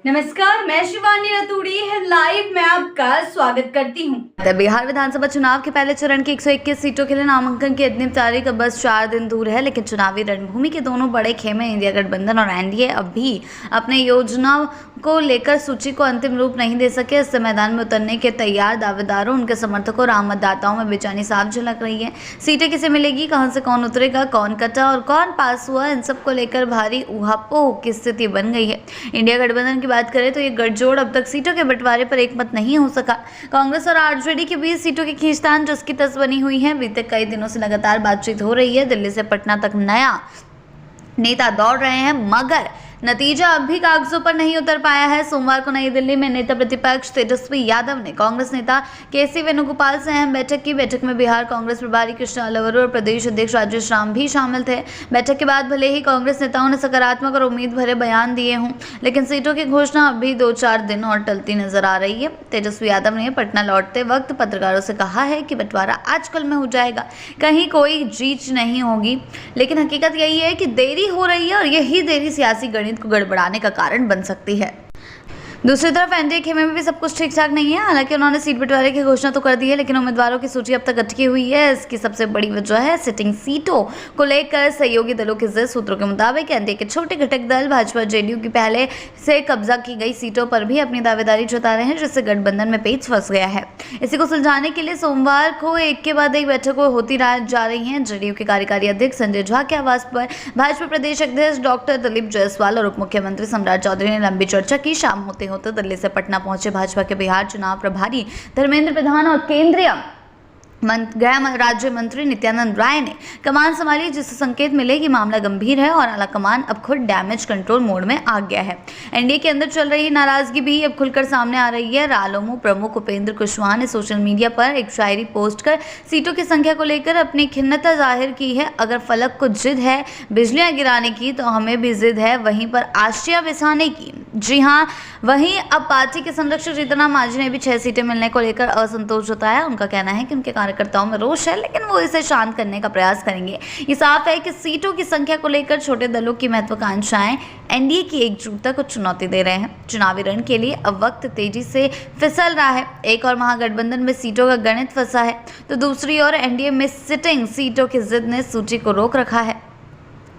नमस्कार, मैं शिवानी रतूड़ी लाइव में आपका स्वागत करती हूँ। बिहार विधानसभा चुनाव के पहले चरण की 121 सीटों के लिए नामांकन की अंतिम तारीख अब बस 4 दिन दूर है, लेकिन चुनावी रणभूमि के दोनों बड़े खेमे इंडिया गठबंधन और एनडीए अब भी अपने योजना को लेकर सूची को अंतिम रूप नहीं दे सके। इससे मैदान में उतरने के तैयार दावेदारों, उनके समर्थकों और आम मतदाताओं में बेचैनी साफ झलक रही है। सीटें किसे मिलेगी, कहां से कौन उतरेगा, कौन कटा और कौन पास हुआ, इन सब को लेकर भारी ऊहापोह की स्थिति बन गई है। इंडिया गठबंधन की बात करें तो ये गठजोड़ अब तक सीटों के बंटवारे पर एकमत नहीं हो सका। कांग्रेस और आरजेडी के बीच सीटों की खींचतान जिसकी तस बनी हुई है। बीते कई दिनों से लगातार बातचीत हो रही है। दिल्ली से पटना तक नया नेता दौड़ रहे हैं, मगर नतीजा अब भी कागजों पर नहीं उतर पाया है। सोमवार को नई दिल्ली में नेता प्रतिपक्ष तेजस्वी यादव ने कांग्रेस नेता केसी वेणुगोपाल से अहम बैठक की। बैठक में बिहार कांग्रेस प्रभारी कृष्ण अलवरू और प्रदेश अध्यक्ष राजेश राम भी शामिल थे। बैठक के बाद भले ही कांग्रेस नेताओं ने सकारात्मक और उम्मीद भरे बयान दिए हों, लेकिन सीटों की घोषणा अब भी 2-4 दिन और टलती नजर आ रही है। तेजस्वी यादव ने पटना लौटते वक्त पत्रकारों से कहा है कि बंटवारा आजकल में हो जाएगा, कहीं कोई जीत नहीं होगी। लेकिन हकीकत यही है कि देरी हो रही है और यही देरी सियासी गणित को गड़बड़ाने का कारण बन सकती है। दूसरी तरफ एनडीए खेमे में भी सब कुछ ठीक ठाक नहीं है। हालांकि उन्होंने सीट बंटवारे की घोषणा तो कर दी है, लेकिन उम्मीदवारों की सूची अब तक अटकी हुई है। इसकी सबसे बड़ी वजह है सिटिंग सीटों को लेकर सहयोगी दलों के जिद। सूत्रों के मुताबिक एनडीए के छोटे घटक दल भाजपा जेडीयू की पहले से कब्जा की गई सीटों पर भी अपनी दावेदारी जता रहे हैं, जिससे गठबंधन में पेच फंस गया है। इसी को सुलझाने के लिए सोमवार को एक के बाद एक बैठकें होती जा रही हैं। जेडीयू के कार्यकारी अध्यक्ष संजय झा के आवास पर भाजपा प्रदेश अध्यक्ष डॉक्टर दिलीप जायसवाल और उप मुख्यमंत्री सम्राट चौधरी ने लंबी चर्चा की। शाम होते दिल्ली से पटना पहुंचे भाजपा के बिहार चुनाव प्रभारी धर्मेंद्र प्रधान और केंद्रीय गृह राज्य मंत्री नित्यानंद राय ने कमान संभाली, जिससे संकेत मिले कि मामला गंभीर है और आला कमान अब खुद डैमेज कंट्रोल मोड में आ गया है। एनडीए के अंदर चल रही नाराजगी भी अब खुलकर सामने आ रही है। रालोमो प्रमुख उपेंद्र कुशवाहा ने सोशल मीडिया पर एक शायरी पोस्ट कर सीटों की संख्या को लेकर अपनी खिन्नता जाहिर की है। अगर फलक को जिद है बिजलियां गिराने की, तो हमें भी जिद है वहीं पर आशिया बिछाने की। जी हाँ, वहीं अब पार्टी के संरक्षक जीतन मांझी ने भी 6 सीटें मिलने को लेकर असंतोष जताया। उनका कहना है कि उनके कार्यकर्ताओं में रोष है, लेकिन वो इसे शांत करने का प्रयास करेंगे। ये साफ है कि सीटों की संख्या को लेकर छोटे दलों की महत्वाकांक्षाएं एनडीए की एकजुटता को चुनौती दे रहे हैं। चुनावी रण के लिए अब वक्त तेजी से फिसल रहा है। एक और महागठबंधन में सीटों का गणित फंसा है, तो दूसरी ओर एनडीए में सिटिंग सीटों की जिद ने सूची को रोक रखा है।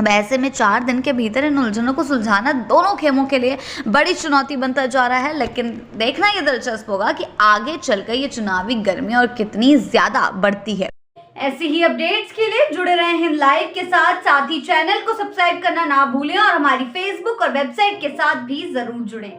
अब ऐसे में 4 दिन के भीतर इन उलझनों को सुलझाना दोनों खेमों के लिए बड़ी चुनौती बनता जा रहा है। लेकिन देखना ये दिलचस्प होगा कि आगे चलकर ये चुनावी गर्मी और कितनी ज्यादा बढ़ती है। ऐसी ही अपडेट्स के लिए जुड़े रहे हैं लाइव के साथ ही चैनल को सब्सक्राइब करना ना भूलें और हमारी फेसबुक और वेबसाइट के साथ भी जरूर जुड़ें।